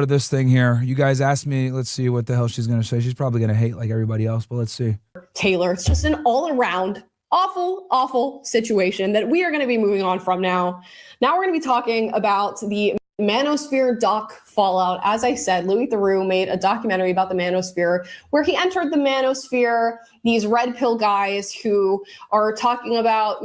of this thing here. You guys asked me, let's see what the hell she's going to say. She's probably going to hate like everybody else, but let's see. Taylor, it's just an all-around awful situation that we are going to be moving on from now. Now we're going to be talking about the Manosphere doc fallout. As I said, Louis Theroux made a documentary about the Manosphere where he entered the Manosphere, these red pill guys who are talking about,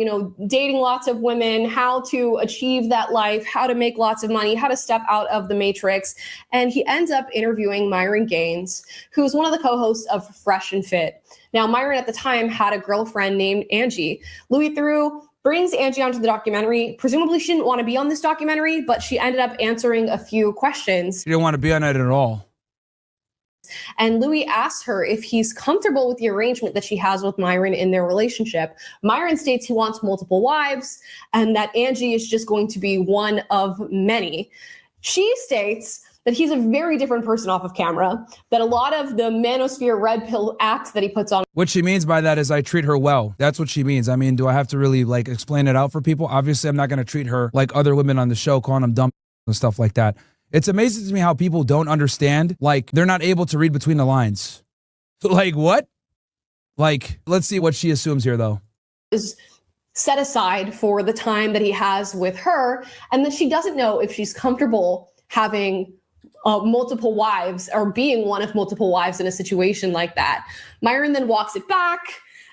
dating lots of women, how to achieve that life, how to make lots of money, how to step out of the matrix. And he ends up interviewing Myron Gaines, who's one of the co-hosts of Fresh and Fit. Now, Myron at the time had a girlfriend named Angie. Louis Theroux brings Angie onto the documentary. Presumably she didn't want to be on this documentary, but she ended up answering a few questions. She didn't want to be on it at all. And Louis asks her if he's comfortable with the arrangement that she has with Myron in their relationship. Myron states he wants multiple wives and that Angie is just going to be one of many. She states that he's a very different person off of camera, that a lot of the Manosphere red pill act that he puts on. What she means by that is I treat her well. That's what she means. I mean, do I have to really explain it out for people? Obviously, I'm not going to treat her like other women on the show, calling them dumb and stuff like that. It's amazing to me how people don't understand, they're not able to read between the lines. What? Let's see what she assumes here, though. Is set aside for the time that he has with her, and that she doesn't know if she's comfortable having multiple wives or being one of multiple wives in a situation like that. Myron then walks it back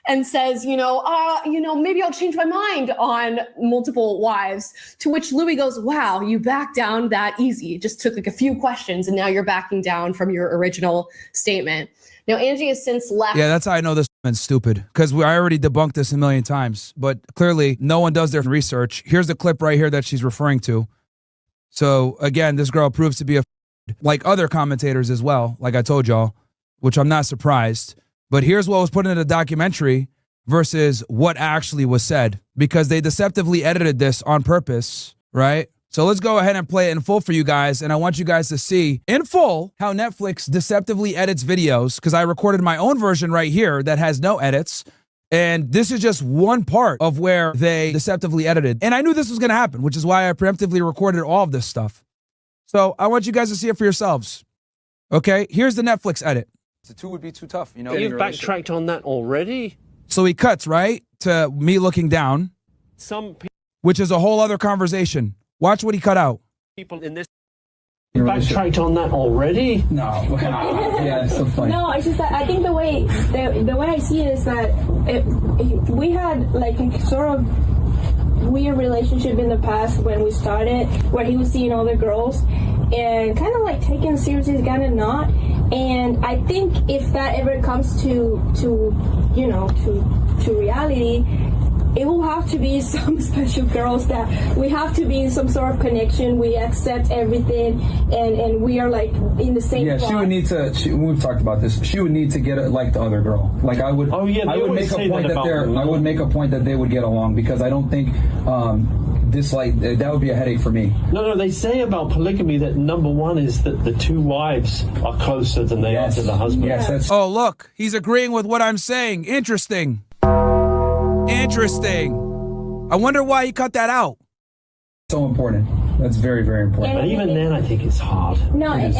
and says, maybe I'll change my mind on multiple wives, to which Louis goes, wow, you backed down that easy. It just took a few questions and now you're backing down from your original statement. Now, Angie has since left. Yeah, that's how I know this woman's stupid, because I already debunked this a million times, but clearly no one does their research. Here's the clip right here that she's referring to. So again, this girl proves to be a like other commentators as well, like I told y'all, which I'm not surprised. But here's what was put into the documentary versus what actually was said, because they deceptively edited this on purpose, right? So let's go ahead and play it in full for you guys. And I want you guys to see in full how Netflix deceptively edits videos, because I recorded my own version right here that has no edits. And this is just one part of where they deceptively edited. And I knew this was going to happen, which is why I preemptively recorded all of this stuff. So I want you guys to see it for yourselves. Okay, here's the Netflix edit. The two would be too tough, You've backtracked on that already? So he cuts, right, to me looking down, which is a whole other conversation. Watch what he cut out. People in this backtracked on that already? No. Yeah, it's so funny. No, it's just that I think the way I see it is that we had a sort of weird relationship in the past when we started, where he was seeing other girls and kind of taking seriously, kind of not. And I think if that ever comes to reality, it will have to be some special girls that we have to be in some sort of connection. We accept everything, and we are in the same. Yeah, plot. she would need to. We've talked about this. She would need to get it like the other girl. I would. Oh yeah, I would make a point that I would make a point that they would get along, because I don't think that would be a headache for me. No, they say about polygamy that number one is that the two wives are closer than they are to the husband. Yes, that's. Oh, look, he's agreeing with what I'm saying. Interesting. Interesting. I wonder why he cut that out. So important. That's very, very important. But even then, I think it's hard. No, and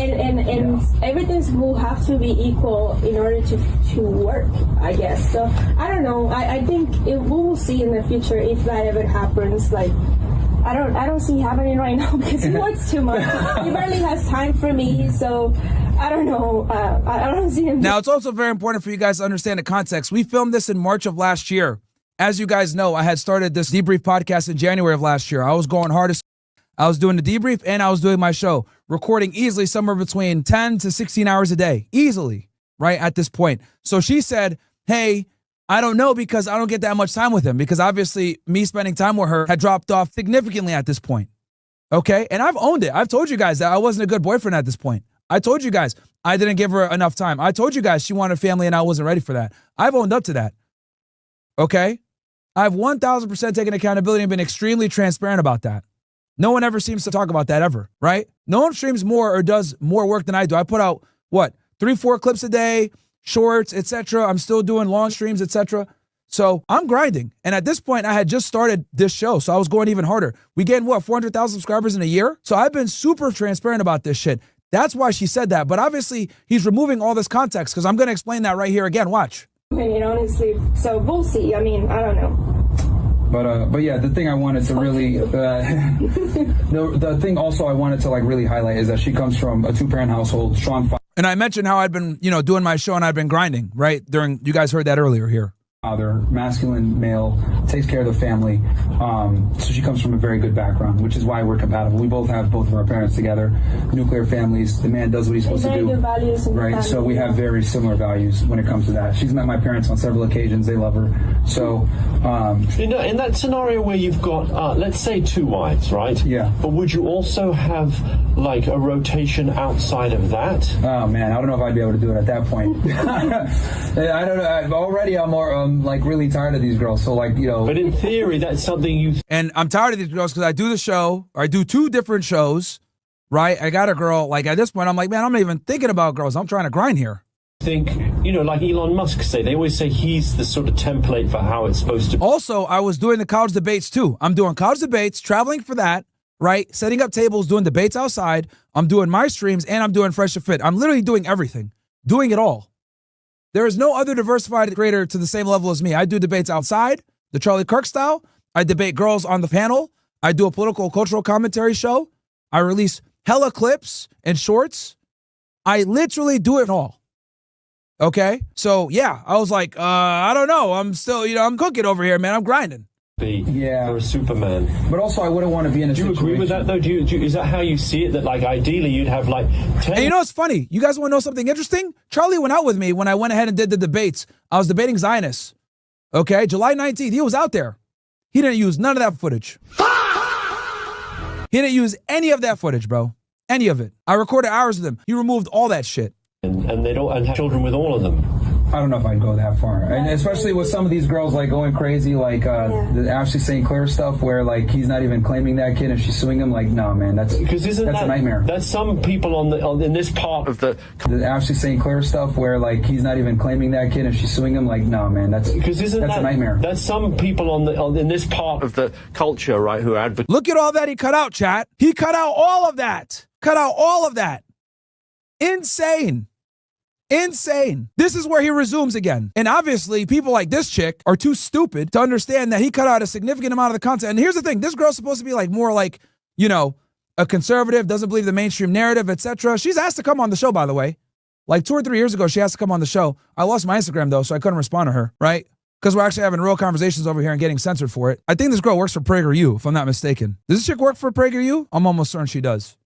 everything will have to be equal in order to work, I guess. So I don't know. I think we will see in the future if that ever happens. I don't see it happening right now because he works too much. He barely has time for me. So I don't know. I don't see him. Now, it's also very important for you guys to understand the context. We filmed this in March of last year. As you guys know, I had started this debrief podcast in January of last year. I was going hardest. I was doing the debrief and I was doing my show, recording easily somewhere between 10 to 16 hours a day, easily, right at this point. So she said, hey, I don't know, because I don't get that much time with him, because obviously me spending time with her had dropped off significantly at this point. Okay, and I've owned it. I've told you guys that I wasn't a good boyfriend at this point. I told you guys I didn't give her enough time. I told you guys she wanted a family and I wasn't ready for that. I've owned up to that. Okay? I've 1,000% taken accountability and been extremely transparent about that. No one ever seems to talk about that ever, right? No one streams more or does more work than I do. I put out, 3-4 clips a day, shorts, etc. I'm still doing long streams, etc. So I'm grinding. And at this point, I had just started this show, so I was going even harder. We gained, 400,000 subscribers in a year? So I've been super transparent about this shit. That's why she said that. But obviously, he's removing all this context because I'm going to explain that right here again. Watch. Opinion, honestly. So we'll see. I mean, I don't know. But yeah, the thing I wanted to really, the thing also I wanted to like really highlight is that she comes from a 2-parent household, strong And I mentioned how I'd been, doing my show and I'd been grinding, right? You guys heard that earlier here. father, masculine male, takes care of the family. So she comes from a very good background, which is why we're compatible. We both have both of our parents together, nuclear families. The man does what he's supposed to do. Very good values in the Right, family. so we have very similar values when it comes to that. She's met my parents on several occasions. They love her. So, in that scenario where you've got, let's say 2 wives, right? Yeah. But would you also have like a rotation outside of that? oh man, I don't know if I'd be able to do it at that point. I don't know. Already I'm more, like really tired of these girls. So like, But in theory, that's something you And I'm tired of these girls because I do the show, or I do 2 different shows, right? I got a girl, like at this point, I'm like, man, I'm not even thinking about girls. I'm trying to grind here. think, like Elon Musk say, they always say he's the sort of template for how it's supposed to be. Also, I was doing the college debates too. I'm doing college debates, traveling for that, right? Setting up tables, doing debates outside. I'm doing my streams, and I'm doing Fresh to Fit. I'm literally doing everything, doing it all. There is no other diversified creator to the same level as me. I do debates outside, the Charlie Kirk style. I debate girls on the panel. I do a political cultural commentary show. I release hella clips and shorts. I literally do it all. Okay? So yeah, I was like, I don't know. I'm still, I'm cooking over here, man. I'm grinding. Be Yeah. for a Superman. but also I wouldn't want to be in a Do you situation. agree with that though? Is that how you see it? That like ideally you'd have like 10. And you know what's funny? You guys want to know something interesting? Charlie went out with me when I went ahead and did the debates. I was debating Zionists. Okay? July 19th, he was out there. He didn't use none of that footage. He didn't use any of that footage, bro. Any of it. I recorded hours with him. He removed all that shit. and they don't and have children with all of them. I don't know if I'd go that far, and especially with some of these girls like going crazy, like the Ashley St. Clair stuff, where like he's not even claiming that kid and she's suing him. Like, no, man, that's a nightmare. That's some people in this part of the Ashley St. Clair stuff, where like he's not even claiming that kid and she's suing him. Like, no, man, that's a nightmare. That's some people in this part of the culture, right, who advocate. Look at all that he cut out, chat. He cut out all of that. Cut out all of that. Insane. Insane. This is where he resumes again. And obviously, people like this chick are too stupid to understand that he cut out a significant amount of the content. And here's the thing. This girl's supposed to be like more like, a conservative, doesn't believe the mainstream narrative, etc. She's asked to come on the show, by the way. Like 2 or 3 years ago, she asked to come on the show. I lost my Instagram, though, so I couldn't respond to her, right? Because we're actually having real conversations over here and getting censored for it. I think this girl works for PragerU, if I'm not mistaken. Does this chick work for PragerU? I'm almost certain she does.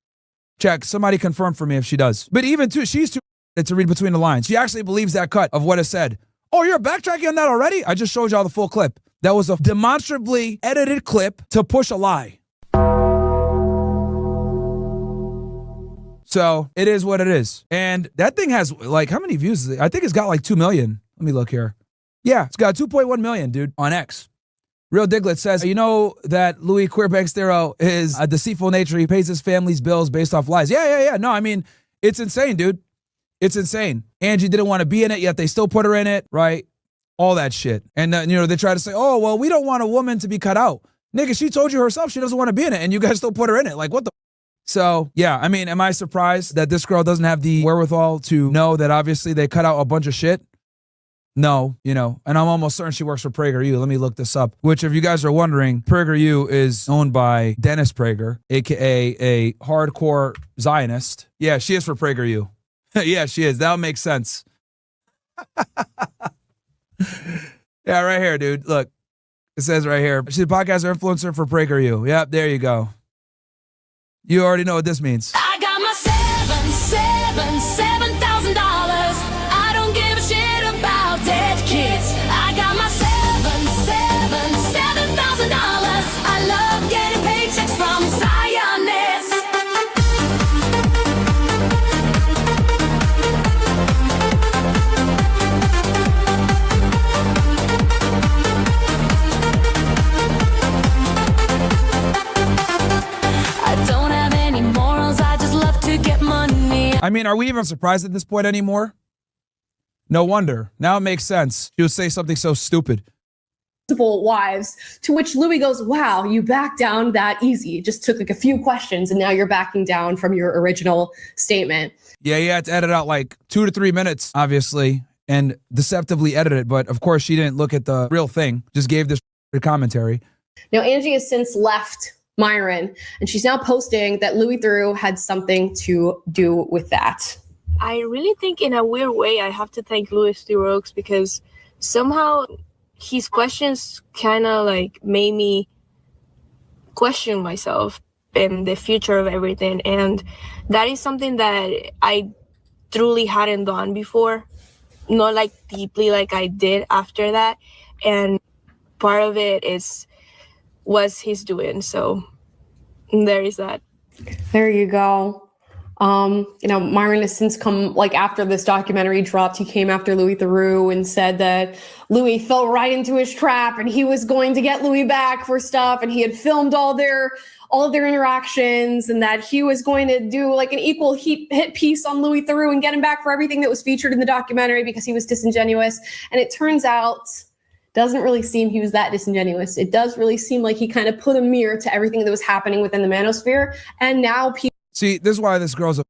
Check. Somebody confirm for me if she does. But even too, she's too to read between the lines. She actually believes that cut of what is said. Oh, you're backtracking on that already? I just showed y'all the full clip. That was a demonstrably edited clip to push a lie. So it is what it is. And that thing has like, how many views is it? I think it's got like 2 million. Let me look here. Yeah, it's got 2.1 million, dude, on X. Real Diglett says, you know that Louis Queerbankstero is a deceitful nature. He pays his family's bills based off lies. Yeah. No, I mean, it's insane, dude. It's insane. Angie didn't want to be in it, yet they still put her in it, right? All that shit. And, they try to say, oh, well, we don't want a woman to be cut out. Nigga, she told you herself she doesn't want to be in it, and you guys still put her in it. Like, what the? So, yeah, I mean, am I surprised that this girl doesn't have the wherewithal to know that obviously they cut out a bunch of shit? No, and I'm almost certain she works for PragerU. Let me look this up. Which, if you guys are wondering, PragerU is owned by Dennis Prager, a.k.a. a hardcore Zionist. Yeah, she is for PragerU. Yeah, she is. That would make sense. Yeah, right here, dude. Look, it says right here. She's a podcaster influencer for PragerU. Yep, there you go. You already know what this means. I got my $7,000. I don't give a shit about dead kids. I got my $7,000. I love getting paychecks from Zionists. I don't have any morals. I just love to get money. I mean, are we even surprised at this point anymore? No wonder. Now it makes sense. She would say something so stupid. multiple wives, to which Louis goes, wow, you backed down that easy. It just took like a few questions and now you're backing down from your original statement. Yeah, you had to edit out like 2 to 3 minutes, obviously, and deceptively edit it. But of course, she didn't look at the real thing, just gave this commentary. Now, Angie has since left Myron, and she's now posting that Louis Theroux had something to do with that. I really think in a weird way I have to thank Louis Theroux because somehow his questions kind of like made me question myself and the future of everything. And that is something that I truly hadn't done before, not like deeply like I did after that. And part of it was his doing. So there is that. There you go. Myron has since come, like after this documentary dropped, he came after Louis Theroux and said that Louis fell right into his trap and he was going to get Louis back for stuff, and he had filmed all of their interactions, and that he was going to do like an equal hit piece on Louis Theroux and get him back for everything that was featured in the documentary because he was disingenuous. And it turns out, doesn't really seem he was that disingenuous. It does really seem like he kind of put a mirror to everything that was happening within the manosphere, and now people. See, this is why this girl's a.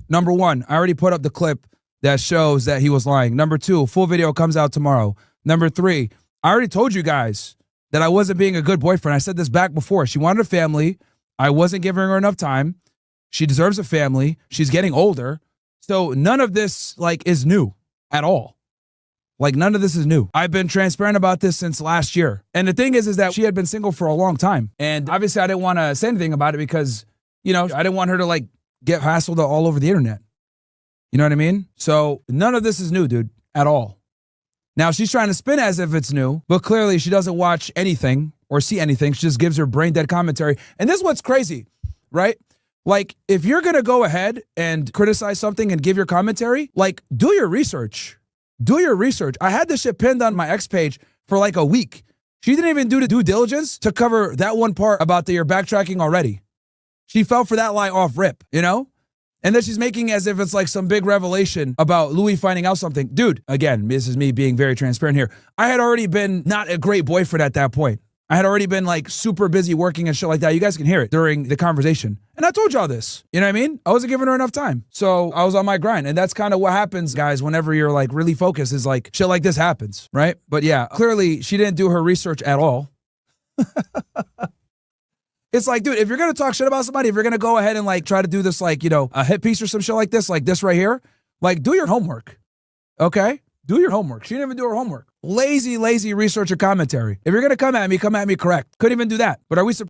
Number one, I already put up the clip that shows that he was lying. Number two, full video comes out tomorrow. Number three, I already told you guys that I wasn't being a good boyfriend. I said this back before. She wanted a family. I wasn't giving her enough time. She deserves a family. She's getting older. So none of this like is new at all. Like none of this is new. I've been transparent about this since last year. And the thing is that she had been single for a long time. And obviously I didn't want to say anything about it because, I didn't want her to like get hassled all over the internet. You know what I mean? So none of this is new, dude, at all. Now she's trying to spin as if it's new, but clearly she doesn't watch anything or see anything. She just gives her brain dead commentary. And this is what's crazy, right? Like if you're going to go ahead and criticize something and give your commentary, like do your research. Do your research. I had this shit pinned on my X page for like a week. She didn't even do the due diligence to cover that one part about that you're backtracking already. She fell for that lie off rip, And then she's making as if it's like some big revelation about Louis finding out something. Dude, again, this is me being very transparent here. I had already been not a great boyfriend at that point. I had already been like super busy working and shit like that. You guys can hear it during the conversation. And I told y'all this, you know what I mean? I wasn't giving her enough time. So I was on my grind. And that's kind of what happens, guys, whenever you're like really focused is like shit like this happens, right? But yeah, clearly she didn't do her research at all. It's like, dude, if you're going to talk shit about somebody, if you're going to go ahead and like try to do this, like, a hit piece or some shit like this right here, like do your homework. Okay? Do your homework. She didn't even do her homework. Lazy research or commentary. If you're going to come at me correct. Couldn't even do that. But are we surprised?